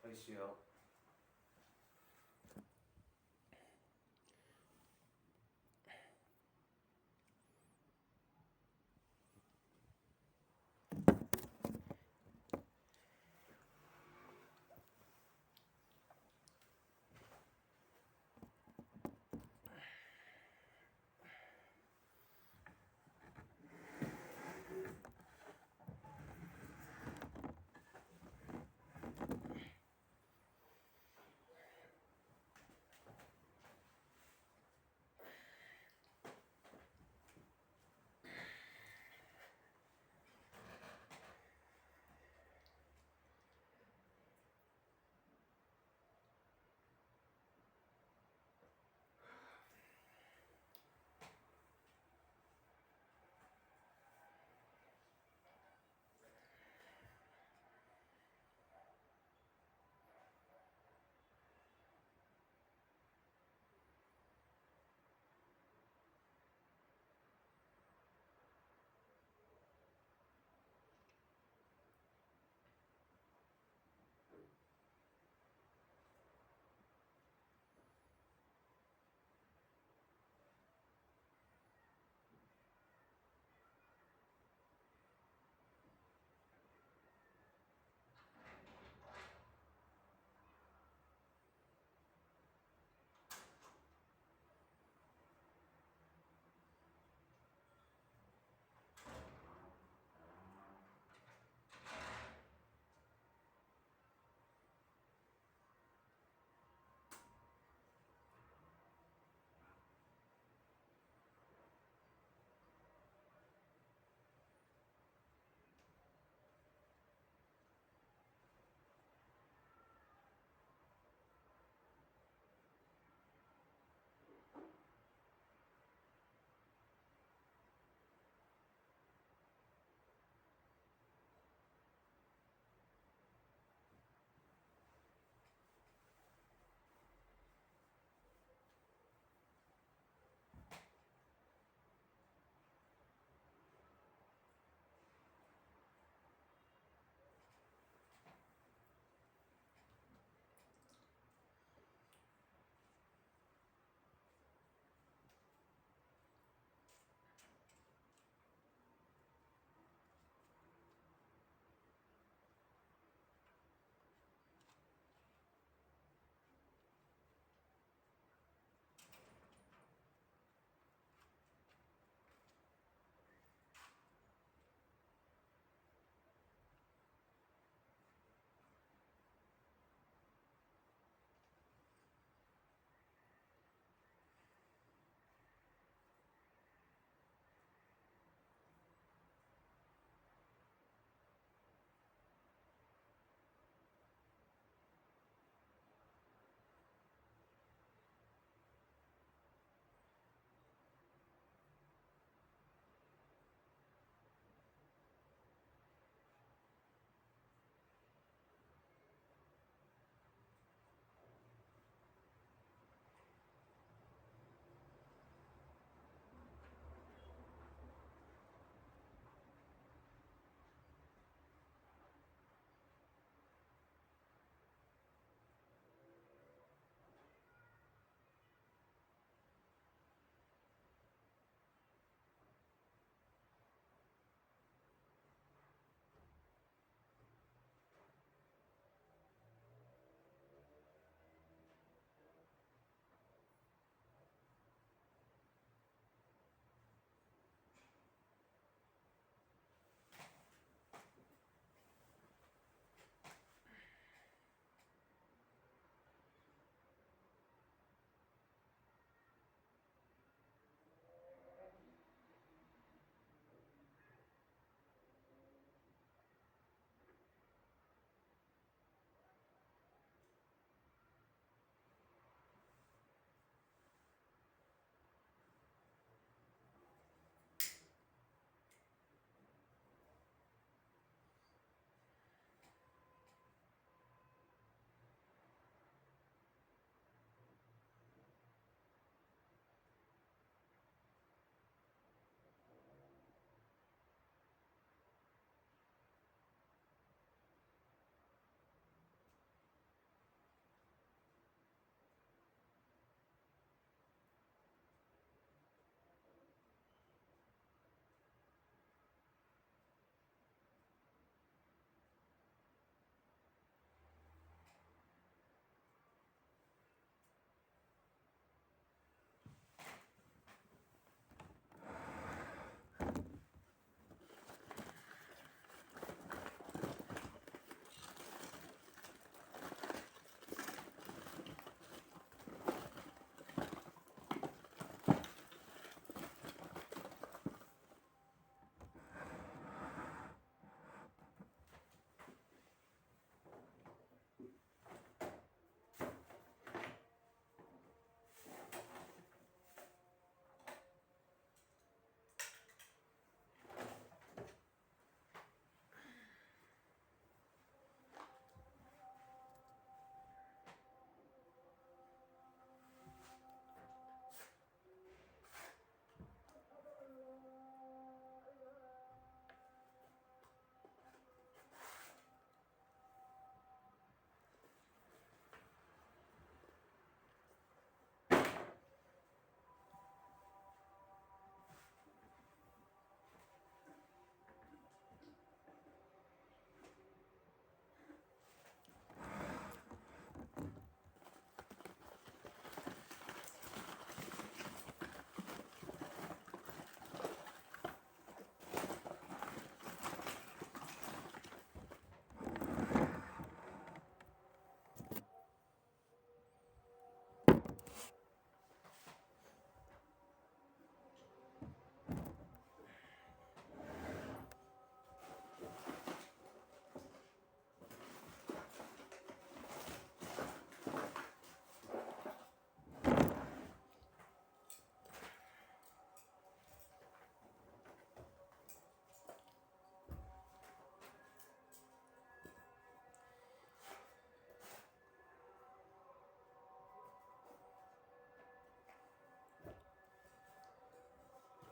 会需要。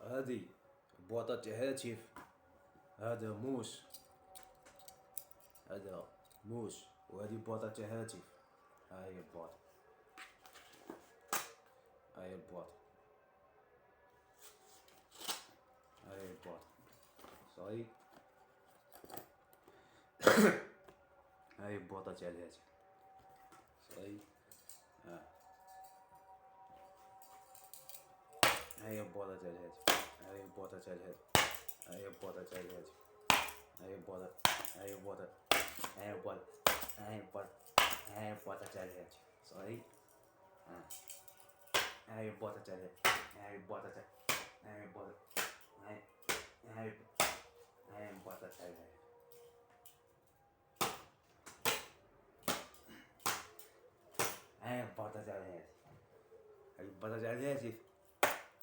هذه بواطة هاتف. هذا موس. هذا موس وهذه بواطة هاتف. ها هي البواطة. ها هي البواطة. ها هي البواطة. صحيح. ها هي البواطة تاع الهاتف. صحيح. ها هي البواطة تاع الهاتف. ها هي البواطة تاع الهاتف. ها هي البواطة تاع الهاتف. ها هي البواطة. ها هي البواطة. ها هي البواطة. ها هي البواطة. ها هي البواطة تاع الهاتف. صحيح. ها هي البواطة تاع الهاتف. ها هي البواطة تاع. ها هي البواطة. ها هي البواطة تاع الهاتف. ها هي البواطة تاع الهاتف. ها هي البواطة تاع الهاتف.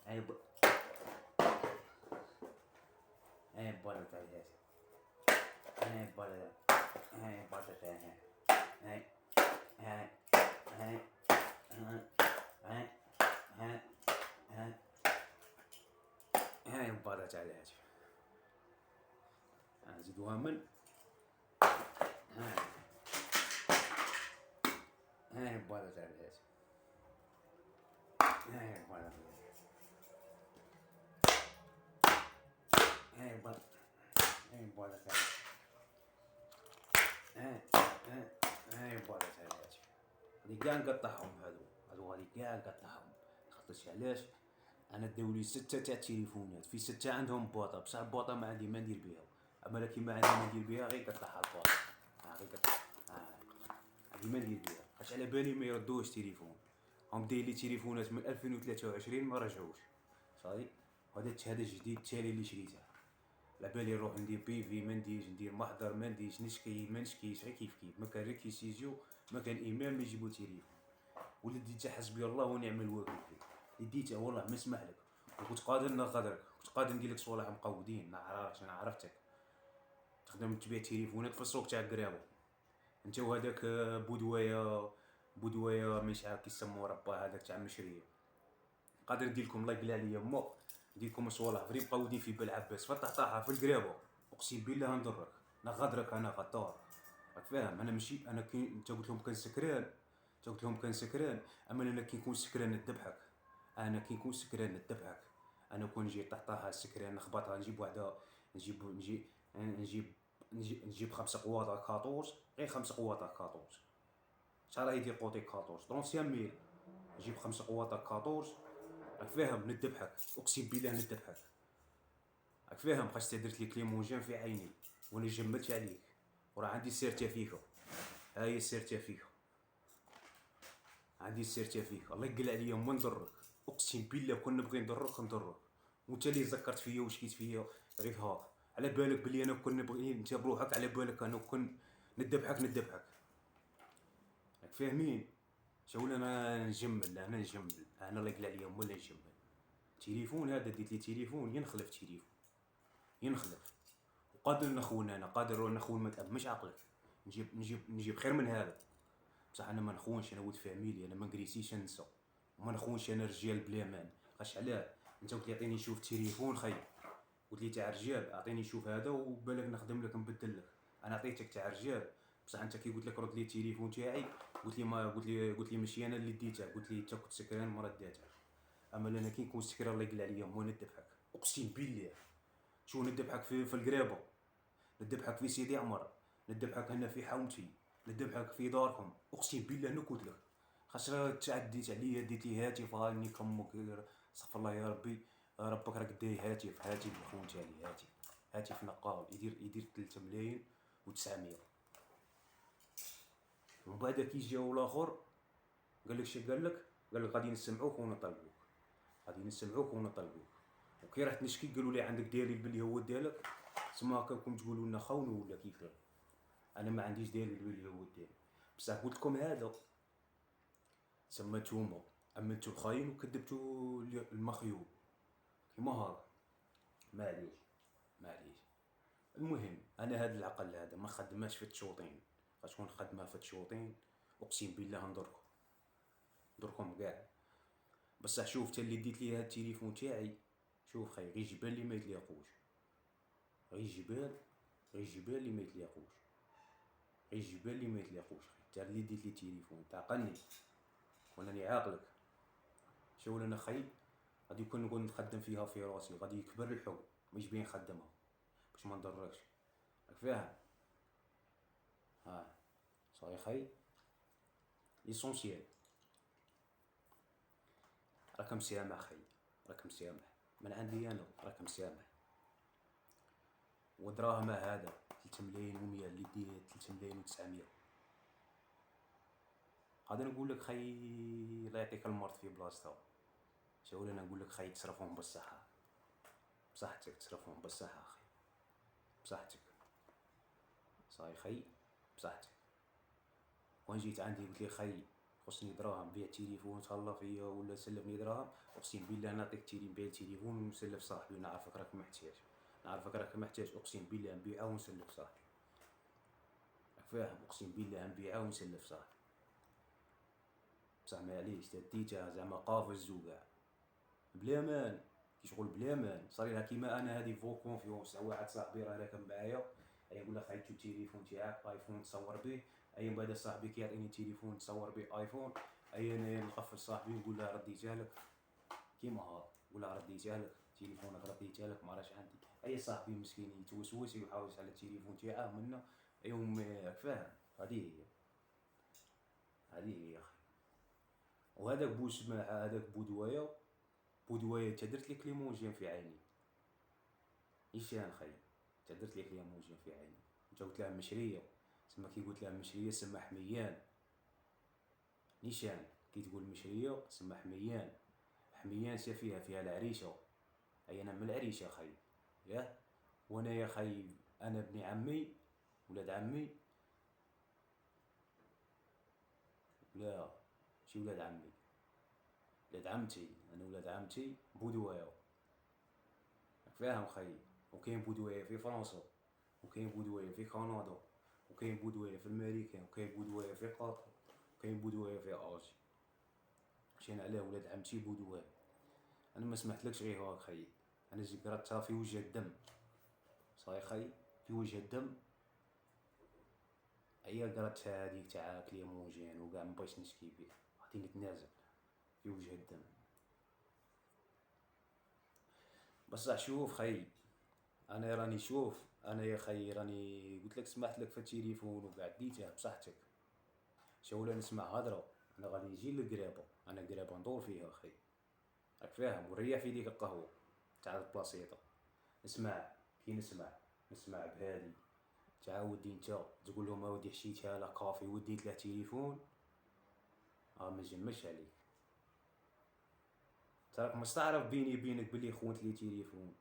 ها هي ها هي البواطة تاع الهاتف. ها هي البواطة. ها هي البواطة تاع الهاتف. ها ها ها ها ها ها هاي البواطة تاع الهاتف. نزيدوها من. هاي البواطة تاع الهاتف. هاي البواطة تاع الهاتف. هاي البواطة. هاي البواطة تاع هاي البواطة تاع الهاتف. هادي كاع نقطعهم هادو غادي كاع نقطعهم. خاطرش علاش؟ انا داولي 6 تاع التليفونات، في 6 عندهم بواطة، بصح البواطة ما عندي ما ندير بيها. اما لكن ما عندي ما ندير بيها غير قطعها البواطة. غير قطعها. هادي ما ندير بيها، خاطش على بالي ما يردوش تليفون. هم داير لي تليفونات من 2023 ما رجعوش. صافي. هذا جديد التالي اللي شريته. على بالي نروح ندير بيفي ما نديرش، ندير محضر ما نديرش، نشكي ما نشكيش، غير كيف كيف. ما كان ريكيسيزيو، ما كان ايميل ما يجيبو تليفون. وليت ديتها حسبي الله ونعم الوكيل فيه. ديتها والله ما نسمح لك. وكنت قادر نغدرك، كنت قادر ندير لك صوالح مقودين. ما عرفتش، انا عرفتك تخدم تبيع تليفونات في السوق تاع قرابو. انت وهذاك بودوايه مش عارف كيسموه رباه، هذاك تاع مشريه. قادر نديرلكم الله يقلع عليا ما نديرلكم صوالح فري مقودين في بالعباس فطحطاحه في القرابه. اقسم بالله نضرك، نغدرك، انا غدار. راك فاهم؟ انا ماشي انا كي انت قلت لهم كان سكران. انت قلت لهم كان سكران، اما انا كي نكون سكران ندبحك. انا كي نكون سكران ندبحك. انا كون نجي طحطاحه السكران نخبطها، نجيب وحده، نجيب 5 قواطع 14، غير 5 قواطع 14. شحال راه يدير قوطي 14 35 ميل. نجيب 5 قواطع 14. راك فاهم؟ ندبحك، اقسم بالله ندبحك. راك فاهم؟ خاص درت لي كليمونجين في عيني وانا جملت عليك. وراه عندي السيرتيفيكا. ها هي السيرتيفيكا. عندي السيرتيفيكا. الله يقل عليا ما نضرك. اقسم بالله كون نبغي نضرك نضرك. وانت اللي ذكرت فيا وشكيت فيا غير هاك. على بالك بلي انا كون نبغي انت بروحك، على بالك انا كون ندبحك. راك فاهمين؟ شاول انا نجمل، انا الله يقل عليا ولا نجمل. تليفون هذا ديت لي تليفون ينخلف تليفون. ينخلف. وقادر نخون، انا قادر نخون مش عقلك. نجيب خير من هذا. بصح انا ما نخونش، انا ولد فاميلي، انا ما نقريسيش ننسى. وما نخونش انا رجال بلا مان. خاش علاه؟ انت قلت لي عطيني نشوف تليفون خير. قلت لي تاع رجال، اعطيني نشوف هذا وبالك نخدم لك نبدل لك. انا عطيتك تاع رجال. بصح انت كي قلت لك رد لي التليفون تاعي، قلت لي ما قلت لي ماشي انا اللي ديته، قلت لي انت كنت سكران ما رديته. اما انا كي نكون سكران الله يقل عليا ما ندبحك. اقسم بالله. شو ندبحك في القرابه، ندبحك في سيدي عمر، ندبحك هنا في حومتي، ندبحك في داركم. اقسم بالله نقول لك. خاطر تعديت عليا ديت لي هاتف هاني كمك. استغفر الله يا ربي. ربك راك داي هاتف الخون تاعي، هاتف نقال يدير 3 ملايين و900. ومن بعد كي جاو الاخر قال لك شي قال لك غادي نسمعوك ونطلبوك. غادي نسمعوك ونطلبوك. وكي رحت نشكي قالوا لي عندك دليل بلي هو دالك؟ تسمى راكم تقولوا لنا خونوا ولا كيف؟ انا ما عنديش دليل بلي هو دالي. بصح قلت لكم هذا تسمى نتوما امنتو الخاين وكذبتو المخيول. كيما هاك. معليش. المهم انا هاد العقل هذا ما خدماش في التشوطين. غتكون خدمه في التشوطين اقسم بالله ندركم كاع. بصح شوف تا اللي ديت لي هاد التليفون تاعي شوف خي، غير جبال اللي ما يتلاقوش، غير جبال، غير جبال اللي ما يتلاقوش، غير جبال اللي ما يتلاقوش خي. انت اللي ديت لي التليفون تعقلني وانني عاقلك. شغل انا خي غادي يكون نقول نخدم فيها في راسي، غادي يكبر الحب مش بين نخدمها باش ما نضركش، راك فاهم؟ ها صاي خي، ليسونسيال راك مسامح خي، راك مسامح من عندي انا، راك مسامح. ودراهم هذا 3 ملايين و100 اللي ديت 3 ملايين و900، غادي نقول لك خي الله يعطيك المرض في بلاصتها. شاول انا نقول لك خي تصرفهم بالصحة، بصحتك تصرفهم بالصحة خي، بصحتك صاي خي، بصحتك. وين جيت عندي قلت لي خي خصني دراهم بيع تليفون تهلا فيا ولا سلفني دراهم، اقسم بالله نعطيك نبيع التليفون ونسلف صاحبي، ونعرفك راك محتاج، نعرفك راك محتاج، اقسم بالله نبيعه ونسلف صاحبي، راك فاهم؟ اقسم بالله نبيعه ونسلف صاحبي. بصح معليش تديتها زعما قافز وكاع بلا مان، كي شغل بلا مان صاري لها كيما انا هادي فو كونفيونس. واحد صاحبي راه راكب معايا، اي نقول له خايتو التليفون تاعك ايفون تصور به، اي من بعد صاحبي كيعطيني تليفون نصور به ايفون، اي انا نقفل صاحبي نقول له رديتها لك كيما ها، نقول له رديتها لك تليفونك رديتها لك ما راهش عندي. اي صاحبي مسكين يتوسوس ويحاول على التليفون تاعه منا يوم، راك فاهم؟ هذه هي، هذه هي يا اخي. وهذاك بوسماحه هذاك بودوايه، بودوايه انت درت لي كليمونجين في عيني، نيشان خي، انت درت لي كليمونجين في عيني. انت قلت لها مشريه، سما كي قلت لها مشريه سما حميان، نيشان كي تقول مشريه سما حميان، حميان فيها العريشه، اي انا من العريشه خي، ياه. وانا يا خي انا ابن عمي ولاد عمي، لا شي ولاد عمي، ولاد عمتي، انا ولاد عمتي بودوايه، فاهم خي؟ وكاين بودوايه في فرنسا، وكاين بودوايه في كندا، وكاين بودوايه في الماريكان، وكاين بودوايه في قطر، وكاين بودوايه في اجي. مشينا عليه ولاد عمتي بودوايه. انا ما سمحتلكش غير هاك خي، انا ذكرتها في وجه الدم، صاي خي في وجه الدم. هي قراتها هذيك تاع كليمونجين وكاع مبغيتش نشكي بيه، غادي نتنازل في وجه الدم. بصح شوف خي، انا راني شوف، انا يا خي راني قلت لك سمحت لك في التليفون وكاع ديته بصحتك. شاولا نسمع هضره، انا غادي نجي للقرابه، انا قرابه ندور فيها خي، راك فاهم؟ وريح في ديك القهوه تاع البلاصيطه، نسمع كي نسمع بهادي تاع ودي انت تقول لهم ودي حشيتها له كافي وديت له تليفون، ما نجمش عليك. تراك مستعرف بيني بينك بلي خونت لي تليفون،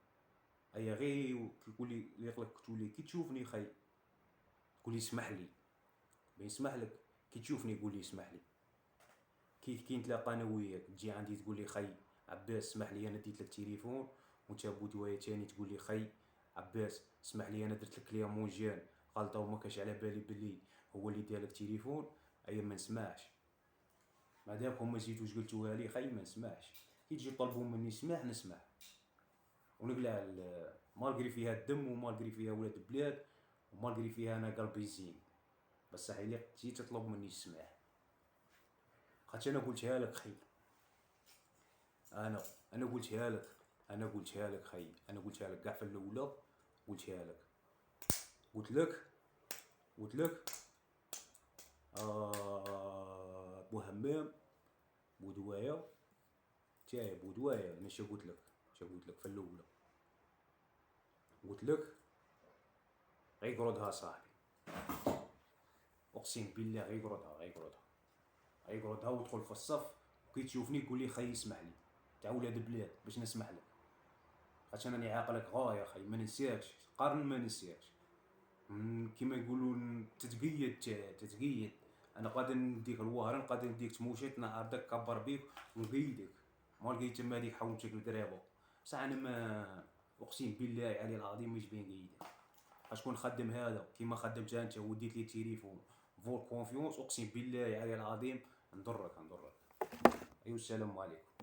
ايا غير تقول لي يقلك تولي كي تشوفني خي تقول لي اسمح لي، بين نسمح لك كي تشوفني قول لي اسمح لي. كي نتلاقى انا وياك تجي عندي تقول لي خي عباس اسمح لي انا ديت لك تليفون، وانت بودوايه تاني تقول لي خي عباس اسمح لي انا درت لك كليمونجين غلطه وما كاش على بالي بلي هو اللي دار لك تليفون، ايا ما نسمعش. مادامكم ما زيدوش قلتوها لي خي ما نسمعش، كي تجي طلبوا مني سماح نسمع، ونقلع مالغري فيها الدم ومالغري فيها ولاد بلاد ومالغري فيها انا قلبي زين، بصح الا تجي تطلب مني السماح، خاطش انا قلتها لك خي، انا قلتها لك، انا قلتها لك خي، انا قلتها لك كاع في الاولى، قلتها لك، قلت لك بو همام بودوايه تاعي بودوايه، انا شا قلت لك، في الاولى قلت لك غير قردها صاحبي، اقسم بالله غير قردها وادخل في الصف، وكي تشوفني قول لي خي اسمح لي تاع ولاد البلاد باش نسمح لك، خاطش انا عاقلك غايه خي، ما ننساكش قرن ما ننساكش. كيما يقولوا تتقيد، انا قادر نديك الوهران، قادر نديك تموشيت نعرضك كبر بيك ونقيدك، ما لقيت تما هذيك حومتك القرابه، بصح انا ما اقسم بالله علي العظيم مش بين قيدك، شكون نخدم هذا كيما خدمت انت وديت لي التليفون فور كونفيونس، اقسم بالله علي العظيم نضرك. ايوا السلام عليكم.